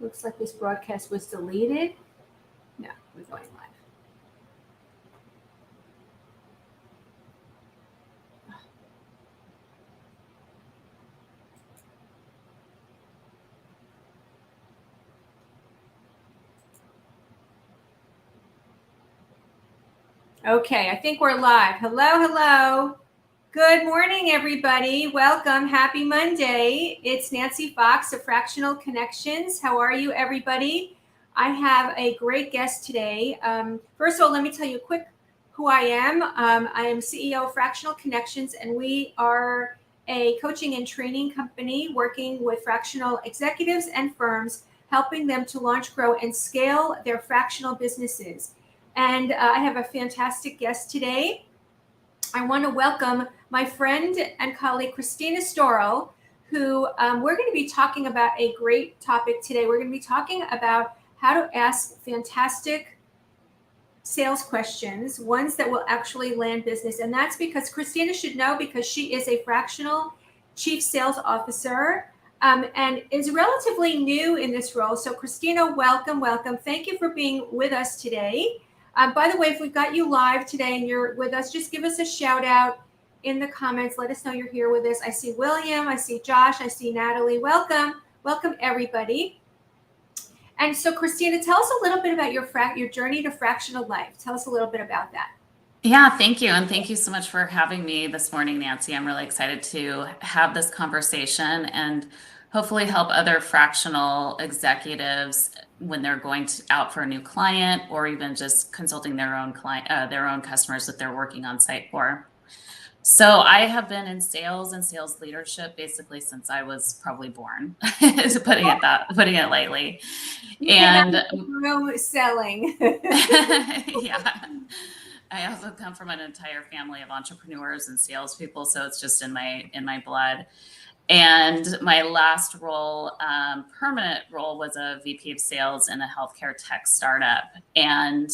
Looks like this broadcast was deleted. No, we're going live. Okay, I think we're live. Hello. Good morning, everybody. Welcome. Happy Monday. It's Nancy Fox of Fractional Connections. How are you, everybody? I have a great guest today. First of all, let me tell you quick who I am. I am CEO of Fractional Connections, and we are a coaching and training company working with fractional executives and firms, helping them to launch, grow, and scale their fractional businesses. And I have a fantastic guest today. I want to welcome my friend and colleague, Kristina Stoural, who we're going to be talking about a great topic today. We're going to be talking about how to ask fantastic sales questions, ones that will actually land business. And that's because Kristina should know, because she is a fractional chief sales officer and is relatively new in this role. So Kristina, welcome. Thank you for being with us today. By the way, if we've got you live today and you're with us, just give us a shout out in the comments. Let us know you're here with us. I see William, I see Josh, I see Natalie. Welcome everybody. And so Kristina, tell us a little bit about your journey to fractional life. Tell us a little bit about that. Yeah, thank you. And thank you so much for having me this morning, Nancy. I'm really excited to have this conversation and hopefully help other fractional executives when they're going out for a new client, or even just consulting their own customers that they're working on site for. So I have been in sales and sales leadership basically since I was probably born, putting it lightly. And selling. Yeah. I also come from an entire family of entrepreneurs and salespeople, so it's just in my blood. And my last role, permanent role, was a VP of sales in a healthcare tech startup. And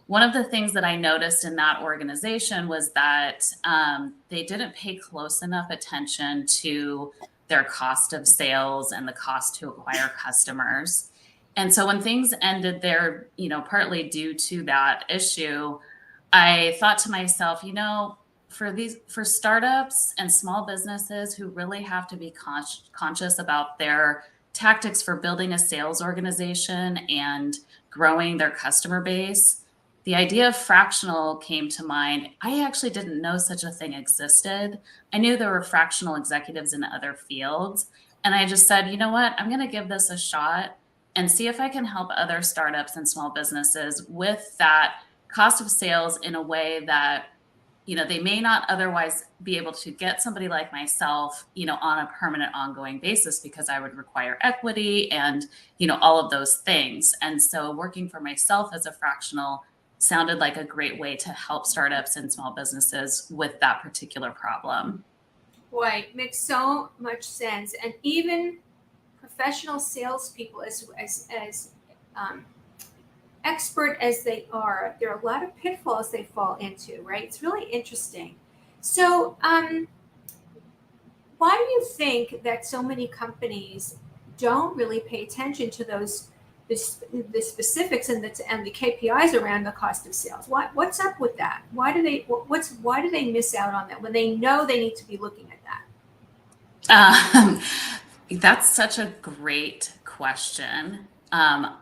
one of the things that I noticed in that organization was that they didn't pay close enough attention to their cost of sales and the cost to acquire customers. And so when things ended there, partly due to that issue, I thought to myself, for startups and small businesses who really have to be conscious about their tactics for building a sales organization and growing their customer base, the idea of fractional came to mind. I actually didn't know such a thing existed. I knew there were fractional executives in other fields. And I just said, you know what, I'm going to give this a shot and see if I can help other startups and small businesses with that cost of sales in a way that they may not otherwise be able to get somebody like myself, on a permanent ongoing basis, because I would require equity and, all of those things. And so working for myself as a fractional sounded like a great way to help startups and small businesses with that particular problem. Boy, it makes so much sense. And even professional salespeople, as expert as they are, there are a lot of pitfalls they fall into, right? It's really interesting. So why do you think that so many companies don't really pay attention to the specifics and the KPIs around the cost of sales? What's up with that? Why do they miss out on that when they know they need to be looking at that? That's such a great question. I'm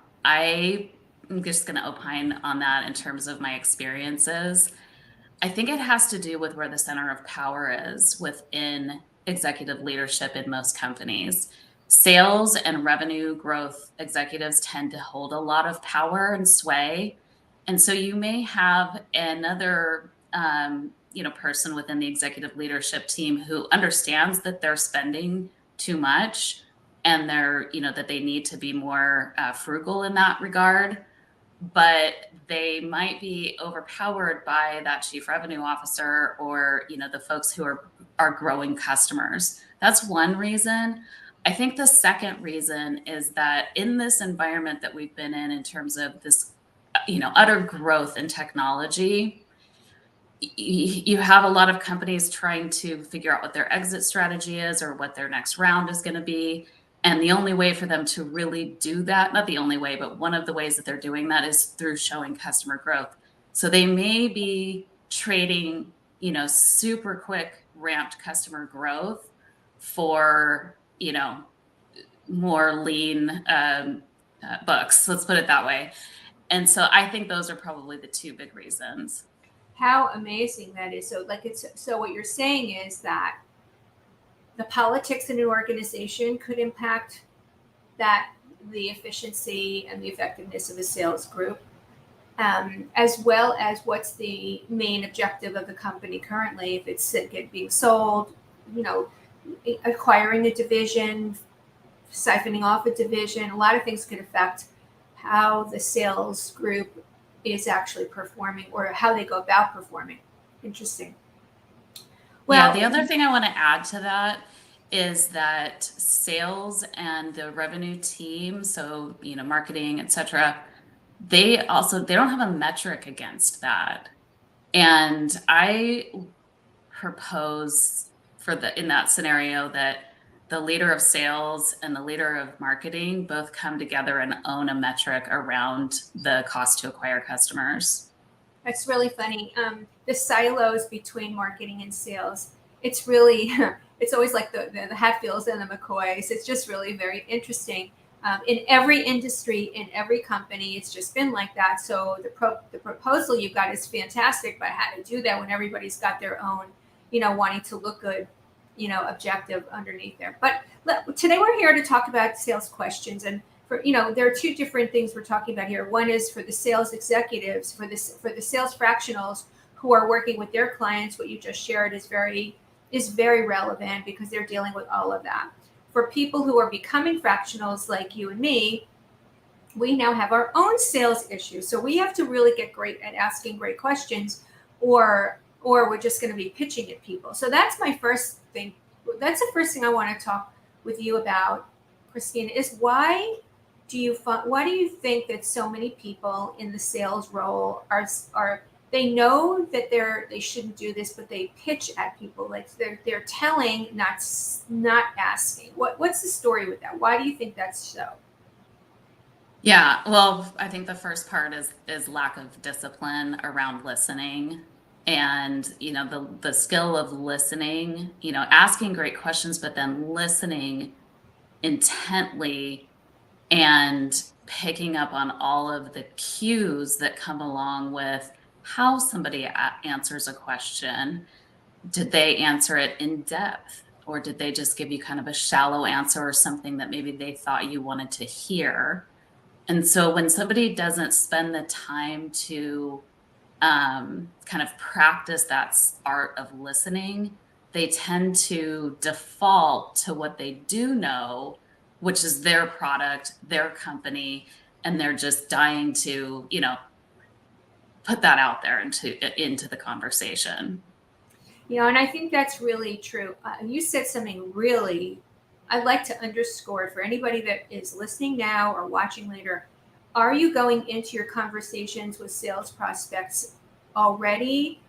just going to opine on that in terms of my experiences. I think it has to do with where the center of power is within executive leadership in most companies. Sales and revenue growth executives tend to hold a lot of power and sway. And so you may have another person within the executive leadership team who understands that they're spending too much and that they need to be more frugal in that regard. But they might be overpowered by that chief revenue officer or, the folks who are growing customers. That's one reason. I think the second reason is that in this environment that we've been in terms of this, utter growth in technology, you have a lot of companies trying to figure out what their exit strategy is or what their next round is going to be. And the only way for them to really do that, not the only way, but one of the ways that they're doing that is through showing customer growth. So they may be trading, super quick ramped customer growth for, more lean books. Let's put it that way. And so I think those are probably the two big reasons. How amazing that is. So what you're saying is that the politics in an organization could impact that the efficiency and the effectiveness of a sales group, as well as what's the main objective of the company currently. If it's being sold, acquiring a division, siphoning off a division, a lot of things could affect how the sales group is actually performing or how they go about performing. Interesting. Well, the other thing I want to add to that is that sales and the revenue team, so, marketing, etc., they don't have a metric against that. And I propose in that scenario that the leader of sales and the leader of marketing both come together and own a metric around the cost to acquire customers. That's really funny. The silos between marketing and sales, it's really, it's always like the Hatfields and the McCoys. It's just really very interesting. In every industry, in every company, it's just been like that. So the proposal you got is fantastic, but how to do that when everybody's got their own, wanting to look good, objective underneath there. But today we're here to talk about sales questions. And there are two different things we're talking about here. One is for the sales executives, for the sales fractionals who are working with their clients. What you just shared is very relevant because they're dealing with all of that. For people who are becoming fractionals like you and me, we now have our own sales issues. So we have to really get great at asking great questions, or we're just going to be pitching at people. So that's my first thing. That's the first thing I want to talk with you about, Kristina, is why do you think that so many people in the sales role are they know that they shouldn't do this, but they pitch at people like they're telling, not asking. What's the story with that? Why do you think that's so? Yeah, well, I think the first part is lack of discipline around listening, and the skill of listening, asking great questions, but then listening intently and picking up on all of the cues that come along with how somebody answers a question. Did they answer it in depth, or did they just give you kind of a shallow answer or something that maybe they thought you wanted to hear? And so when somebody doesn't spend the time to kind of practice that art of listening, they tend to default to what they do know, which is their product, their company, and they're just dying to, put that out there into the conversation. And I think that's really true. You said something really, I'd like to underscore it for anybody that is listening now or watching later. Are you going into your conversations with sales prospects already?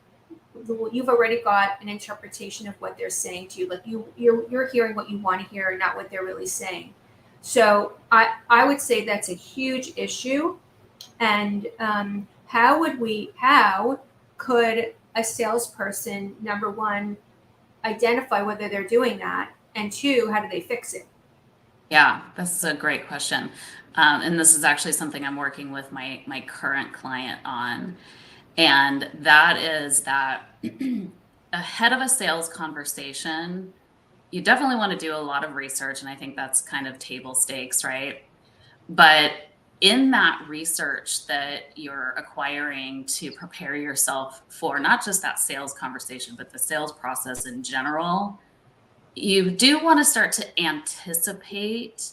You've already got an interpretation of what they're saying to you. Like you're hearing what you want to hear and not what they're really saying. So I would say that's a huge issue. And how could a salesperson, number one, identify whether they're doing that, and two, how do they fix it? Yeah, this is a great question. And this is actually something I'm working with my current client on. And that is that ahead of a sales conversation, you definitely want to do a lot of research. And I think that's kind of table stakes, right? But in that research that you're acquiring to prepare yourself for not just that sales conversation, but the sales process in general, you do want to start to anticipate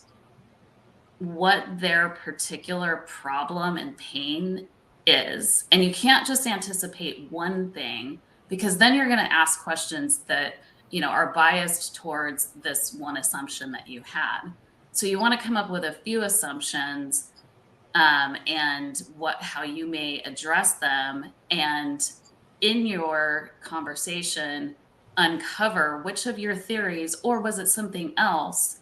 what their particular problem and pain is. And you can't just anticipate one thing, because then you're going to ask questions that, are biased towards this one assumption that you had. So you want to come up with a few assumptions, and how you may address them. And in your conversation, uncover which of your theories, or was it something else,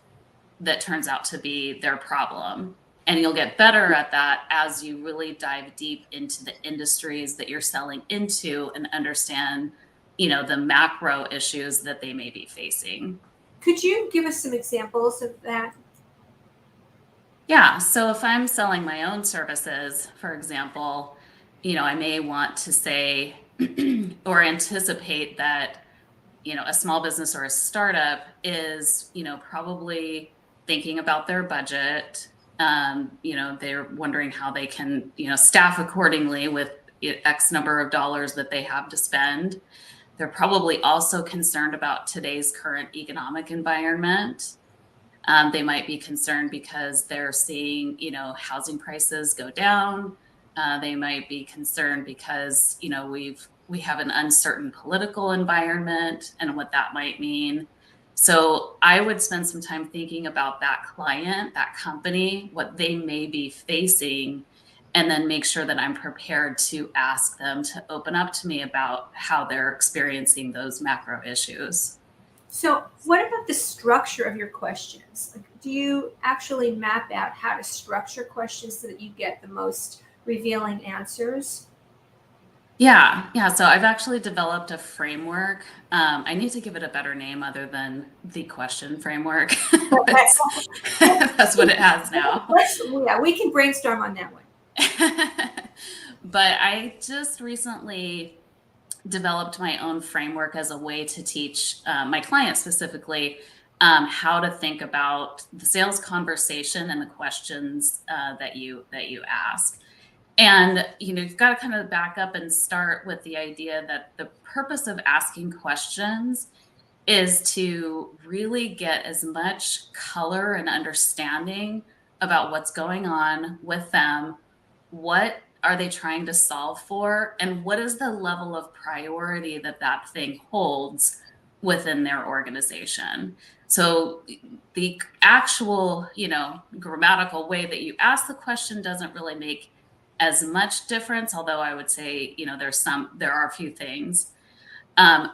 that turns out to be their problem. And you'll get better at that as you really dive deep into the industries that you're selling into and understand, the macro issues that they may be facing. Could you give us some examples of that? Yeah. So if I'm selling my own services, for example, I may want to say or anticipate that, a small business or a startup is, probably thinking about their budget. They're wondering how they can, staff accordingly with X number of dollars that they have to spend. They're probably also concerned about today's current economic environment. They might be concerned because they're seeing, housing prices go down. They might be concerned because, we have an uncertain political environment and what that might mean. So I would spend some time thinking about that client, that company, what they may be facing, and then make sure that I'm prepared to ask them to open up to me about how they're experiencing those macro issues. So what about the structure of your questions? Do you actually map out how to structure questions so that you get the most revealing answers? Yeah. So I've actually developed a framework. I need to give it a better name other than the question framework. that's, that's what it has now. We can brainstorm on that one. But I just recently developed my own framework as a way to teach my clients specifically how to think about the sales conversation and the questions that you ask. And, you've got to kind of back up and start with the idea that the purpose of asking questions is to really get as much color and understanding about what's going on with them. What are they trying to solve for? And what is the level of priority that thing holds within their organization? So the actual, grammatical way that you ask the question doesn't really make as much difference, although I would say, there are a few things,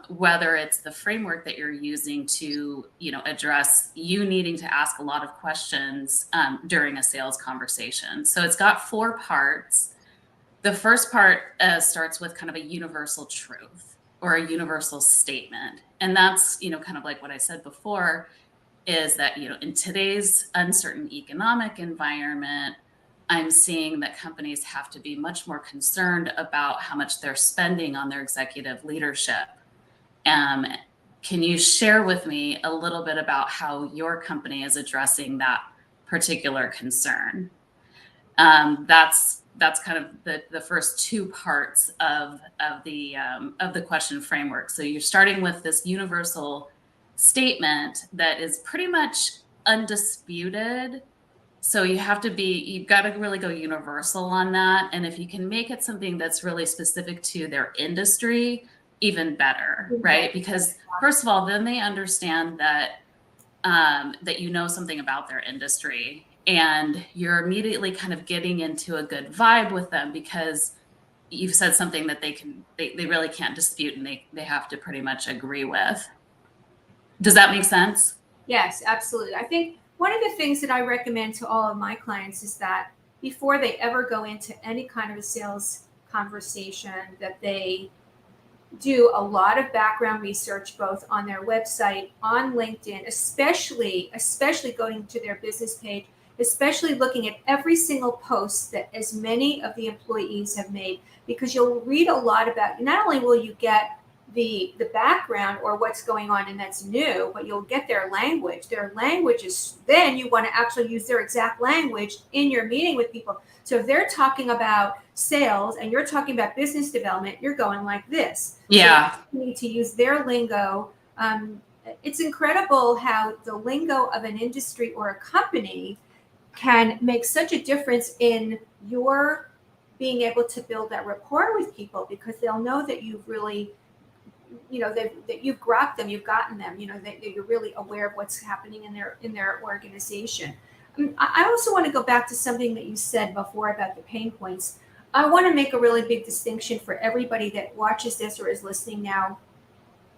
whether it's the framework that you're using to, address you needing to ask a lot of questions during a sales conversation. So it's got 4 parts. The first part starts with kind of a universal truth or a universal statement. And that's, kind of like what I said before, is that, in today's uncertain economic environment, I'm seeing that companies have to be much more concerned about how much they're spending on their executive leadership. Can you share with me a little bit about how your company is addressing that particular concern? That's kind of the first 2 parts of the question framework. So you're starting with this universal statement that is pretty much undisputed. So you've got to really go universal on that. And if you can make it something that's really specific to their industry, even better, right? Because first of all, then they understand that you know something about their industry, and you're immediately kind of getting into a good vibe with them because you've said something that they really can't dispute, and they have to pretty much agree with. Does that make sense? Yes, absolutely. I think one of the things that I recommend to all of my clients is that before they ever go into any kind of a sales conversation, that they do a lot of background research, both on their website, on LinkedIn, especially going to their business page, especially looking at every single post that as many of the employees have made, because you'll read a lot about, not only will you get the background or what's going on and that's new, but you'll get their language. Their language is, then you want to actually use their exact language in your meeting with people. So if they're talking about sales and you're talking about business development, you're going like this. Yeah. So you need to use their lingo. It's incredible how the lingo of an industry or a company can make such a difference in your being able to build that rapport with people, because they'll know that you've really, that you've grabbed them, you've gotten them, that you're really aware of what's happening in their organization. I also want to go back to something that you said before about the pain points. I want to make a really big distinction for everybody that watches this or is listening now.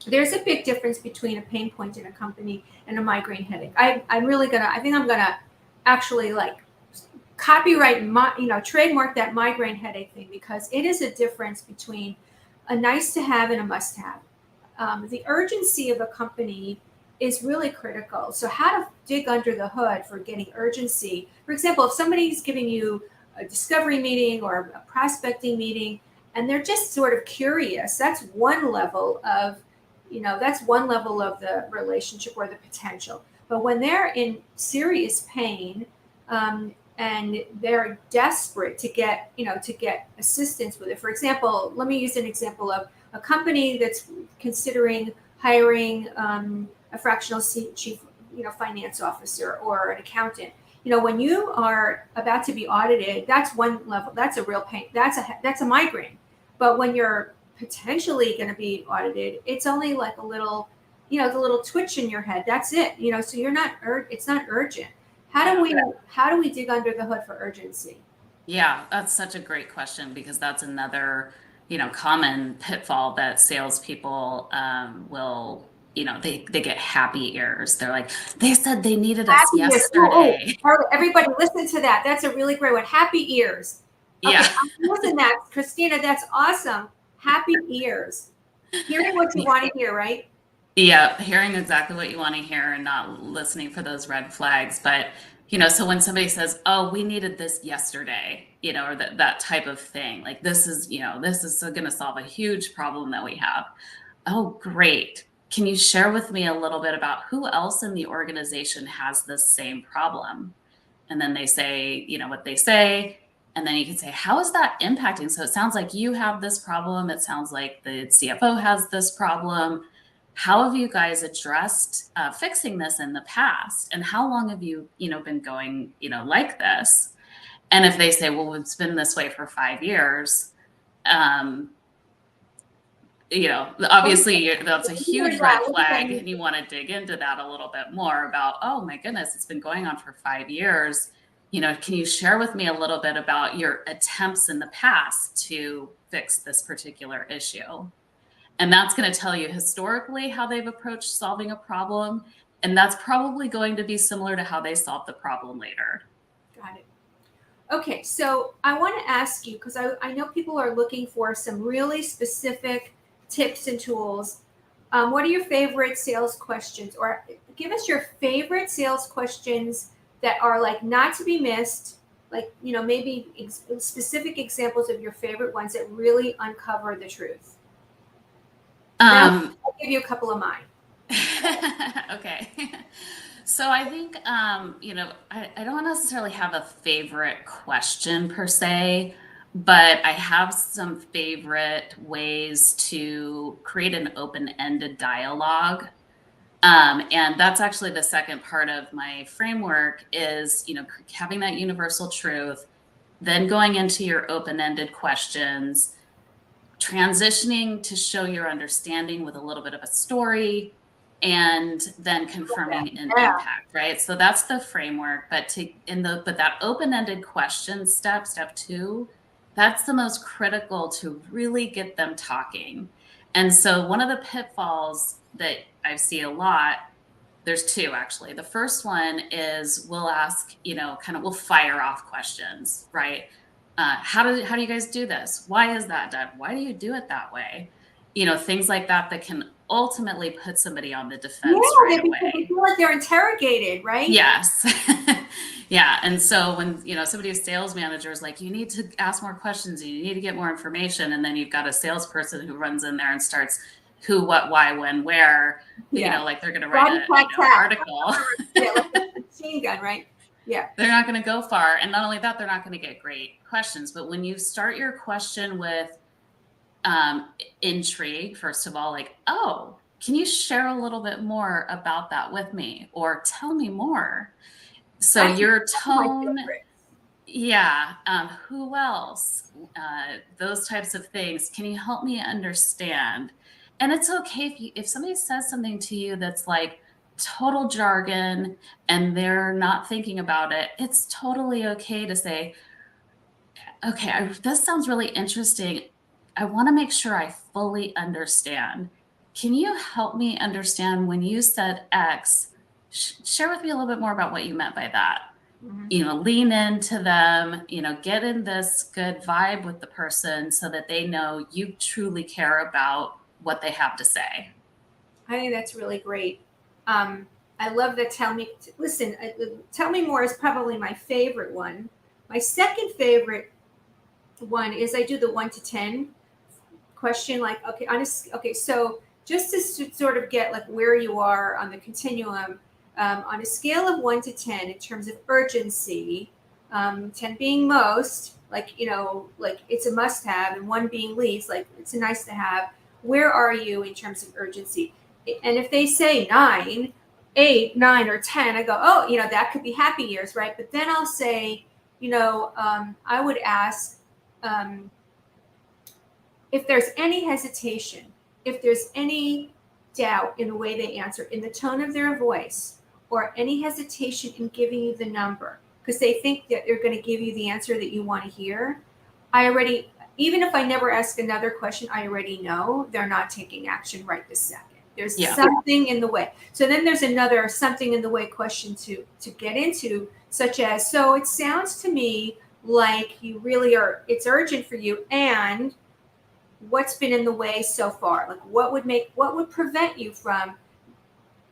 there's a big difference between a pain point in a company and a migraine headache. I think I'm gonna actually like copyright trademark that migraine headache thing, because it is a difference between a nice to have and a must have. The urgency of a company is really critical. So how to dig under the hood for getting urgency. For example, if somebody's giving you a discovery meeting or a prospecting meeting and they're just sort of curious, that's one level of, the relationship or the potential. But when they're in serious pain, and they're desperate to get assistance with it. For example, let me use an example of a company that's considering hiring a fractional chief finance officer or an accountant. When you are about to be audited, that's one level. That's a real pain. That's a migraine. But when you're potentially going to be audited, it's only like a little, the little twitch in your head. That's it. So you're not it's not urgent. How do we dig under the hood for urgency? Yeah, that's such a great question, because that's another, common pitfall that salespeople will, they get happy ears. They're like, they said they needed us yesterday. Everybody listen to that. That's a really great one. Happy ears. Okay, Yeah. listen, that Kristina, that's awesome. Happy ears. Hearing what you want to hear, right? Yeah, hearing exactly what you want to hear and not listening for those red flags. But, so when somebody says, oh, we needed this yesterday, or that type of thing, like this is going to solve a huge problem that we have. Oh, great. Can you share with me a little bit about who else in the organization has this same problem? And then they say, what they say. And then you can say, how is that impacting? So it sounds like you have this problem. It sounds like the CFO has this problem. How have you guys addressed fixing this in the past? And how long have you, been going, like this? And if they say, well, it's been this way for 5 years, obviously that's a huge red flag, and you want to dig into that a little bit more about, oh my goodness, it's been going on for 5 years. Can you share with me a little bit about your attempts in the past to fix this particular issue? And that's going to tell you historically how they've approached solving a problem. And that's probably going to be similar to how they solve the problem later. Got it. Okay, so I want to ask you, because I know people are looking for some really specific tips and tools. What are your favorite sales questions? Or give us your favorite sales questions that are like not to be missed. Like, maybe specific examples of your favorite ones that really uncover the truth. I'll give you a couple of mine. Okay. So I think, I don't necessarily have a favorite question per se, but I have some favorite ways to create an open-ended dialogue. And that's actually the second part of my framework is, having that universal truth, then going into your open-ended questions, transitioning to show your understanding with a little bit of a story, and then confirming an impact, right? So that's the framework. But that open-ended question step 2, that's the most critical to really get them talking. And so one of the pitfalls that I see a lot, there's 2 actually. The first one is we'll ask, we'll fire off questions, right? How do you guys do this? Why is that done? Why do you do it that way? Things like that can ultimately put somebody on the defense right away. They feel like they're interrogated, right? Yes. Yeah. And so when, somebody, a sales manager is like, you need to ask more questions, you need to get more information. And then you've got a salesperson who runs in there and starts who, what, why, when, where, like they're going to write an article. Yeah, like a machine gun, right? Yeah. They're not going to go far. And not only that, they're not going to get great questions. But when you start your question with intrigue, first of all, like, oh, can you share a little bit more about that with me? Or tell me more. So your tone, who else? Those types of things. Can you help me understand? And it's okay if somebody says something to you that's like total jargon and they're not thinking about it, it's totally okay to say, okay, this sounds really interesting. I want to make sure I fully understand. can you help me understand when you said X, share with me a little bit more about what you meant by that. Mm-hmm. Lean into them, get in this good vibe with the person so that they know you truly care about what they have to say. I think that's really great. I love that. Listen, tell me more is probably my favorite one. My second favorite one is I do the 1 to 10 question. Like, okay, so just to sort of get like where you are on the continuum, on a scale of 1 to 10 in terms of urgency, 10 being most, like, like it's a must have, and 1 being least, like it's a nice to have. Where are you in terms of urgency? And if they say 9, 8, 9, or 10, I go, oh, that could be happy years, right? But then I'll say, I would ask, if there's any hesitation, if there's any doubt in the way they answer, in the tone of their voice, or any hesitation in giving you the number, because they think that they're going to give you the answer that you want to hear, even if I never ask another question, I already know they're not taking action right this second. There's something in the way. So then there's another something in the way question to get into, such as, so it sounds to me like you really are, it's urgent for you, and what's been in the way so far? Like what would prevent you from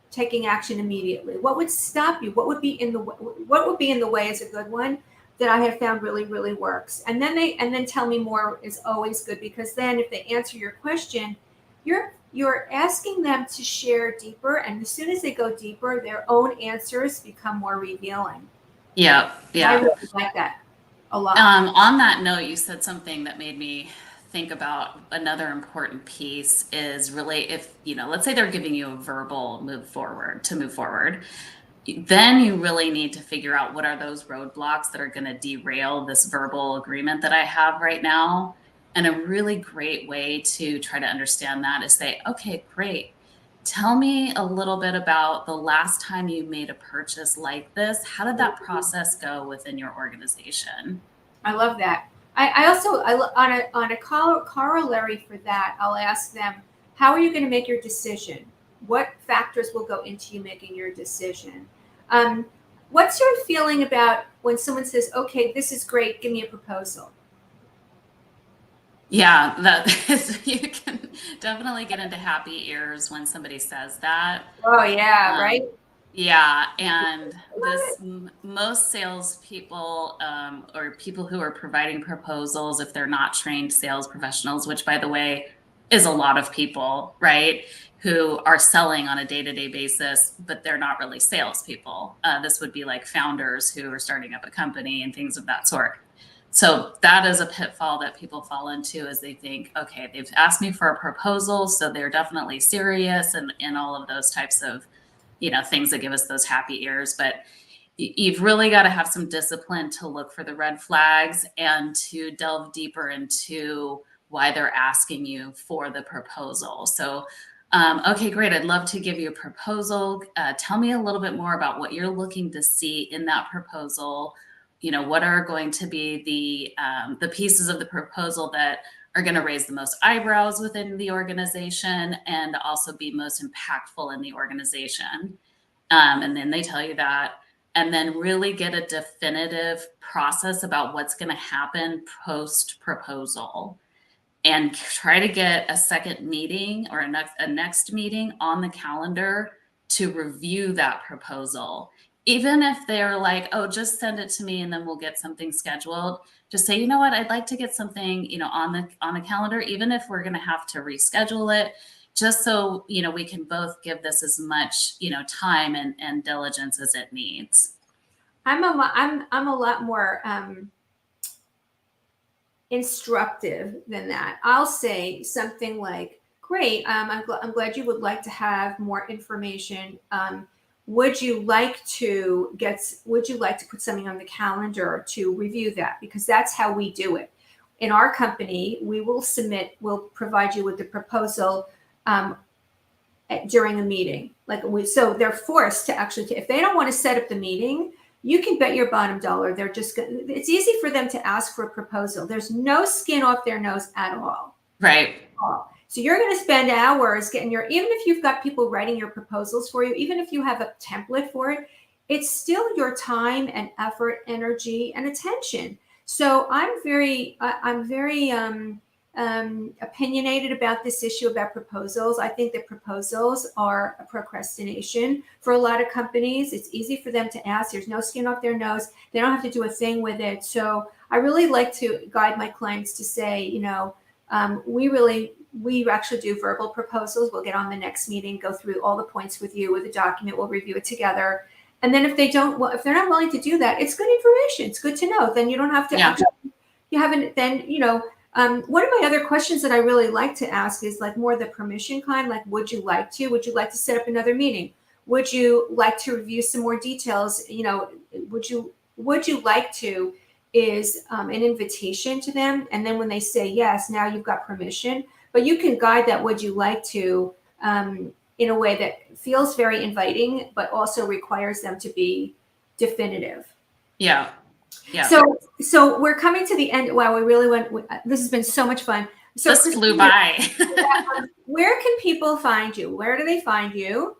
taking action immediately? What would stop you? What would be in the way is a good one that I have found really, really works. And then tell me more is always good, because then if they answer your question, you're asking them to share deeper, and as soon as they go deeper, their own answers become more revealing. Yeah. I really like that a lot. On that note, you said something that made me think about another important piece is really, if, let's say they're giving you a verbal move forward, then you really need to figure out what are those roadblocks that are going to derail this verbal agreement that I have right now. And a really great way to try to understand that is say, okay, great. Tell me a little bit about the last time you made a purchase like this. How did that process go within your organization? I love that. I also on a corollary for that, I'll ask them, how are you going to make your decision? What factors will go into you making your decision? What's your feeling about when someone says, okay, this is great, give me a proposal? Yeah, that is, you can definitely get into happy ears when somebody says that. Oh yeah, right. Yeah, and most salespeople or people who are providing proposals, if they're not trained sales professionals, which by the way is a lot of people, right, who are selling on a day-to-day basis, but they're not really salespeople. This would be like founders who are starting up a company and things of that sort. So that is a pitfall that people fall into, as they think, okay, they've asked me for a proposal, so they're definitely serious, and all of those types of things that give us those happy ears. But you've really got to have some discipline to look for the red flags and to delve deeper into why they're asking you for the proposal. So, okay, great. I'd love to give you a proposal. Tell me a little bit more about what you're looking to see in that proposal. What are going to be the pieces of the proposal that are going to raise the most eyebrows within the organization and also be most impactful in the organization. And then they tell you that, and then really get a definitive process about what's going to happen post proposal, and try to get a second meeting or a next meeting on the calendar to review that proposal. Even if they're like, oh, just send it to me and then we'll get something scheduled. Just say, you know what, I'd like to get something, on the calendar, even if we're going to have to reschedule it, just so, we can both give this as much, time and diligence as it needs. I'm a lot more instructive than that. I'll say something like, great, I'm glad you would like to have more information. Would you like to put something on the calendar to review that? Because that's how we do it. In our company, we'll provide you with the proposal during a meeting. So they're forced to actually, if they don't want to set up the meeting, you can bet your bottom dollar they're just going. It's easy for them to ask for a proposal. There's no skin off their nose at all. Right. So you're going to spend hours getting even if you've got people writing your proposals for you, even if you have a template for it, it's still your time and effort, energy, and attention. So I'm very opinionated about this issue about proposals. I think that proposals are a procrastination for a lot of companies. It's easy for them to ask. There's no skin off their nose. They don't have to do a thing with it. So I really like to guide my clients to say, we actually do verbal proposals. We'll get on the next meeting, go through all the points with you with a document. We'll review it together. And then if they're not willing to do that, it's good information. It's good to know. Then you don't have to one of my other questions that I really like to ask is like more the permission kind, like, would you like to set up another meeting? Would you like to review some more details? Would you like to is an invitation to them. And then when they say yes, now you've got permission, but you can guide that would you like to in a way that feels very inviting, but also requires them to be definitive. Yeah. Yeah. So we're coming to the end. Wow, we really went. This has been so much fun. So this flew by. Where can people find you? Where do they find you?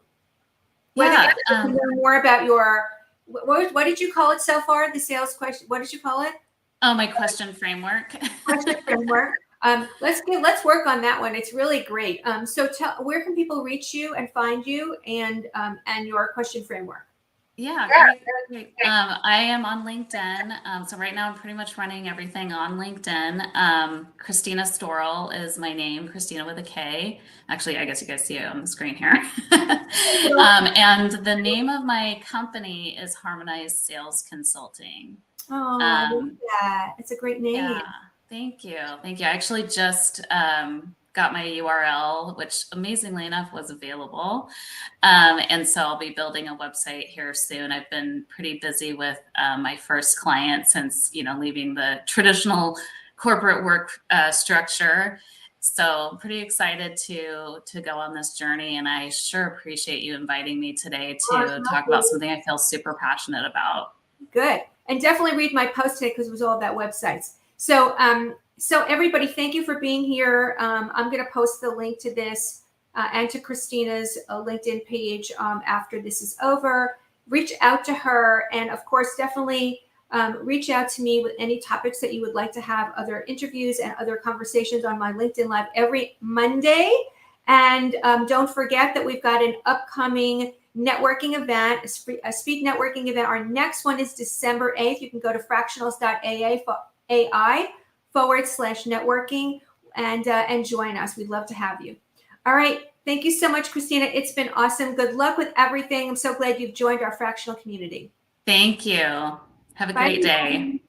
Yeah. Learn more about your. What did you call it so far? The sales question. What did you call it? Oh, my question framework. Question framework. Let's work on that one. It's really great. So where can people reach you and find you and your question framework? Yeah, great. I am on LinkedIn. So right now I'm pretty much running everything on LinkedIn. Kristina Stoural is my name, Kristina with a K. Actually, I guess you guys see it on the screen here. And the name of my company is Harmonized Sales Consulting. Oh, I love that. It's a great name. Yeah, thank you. I actually just got my URL, which amazingly enough was available. And so I'll be building a website here soon. I've been pretty busy with my first client since, leaving the traditional corporate work structure. So I'm pretty excited to go on this journey. And I sure appreciate you inviting me today to talk about something I feel super passionate about. Good. And definitely read my post today because it was all about websites. So everybody, thank you for being here. I'm going to post the link to this and to Kristina's LinkedIn page after this is over. Reach out to her. And of course, definitely reach out to me with any topics that you would like to have other interviews and other conversations on my LinkedIn Live every Monday. And don't forget that we've got an upcoming networking event, a speed networking event. Our next one is December 8th. You can go to fractionals.ai/networking and join us. We'd love to have you. All right. Thank you so much, Kristina. It's been awesome. Good luck with everything. I'm so glad you've joined our fractional community. Thank you. Have a great day.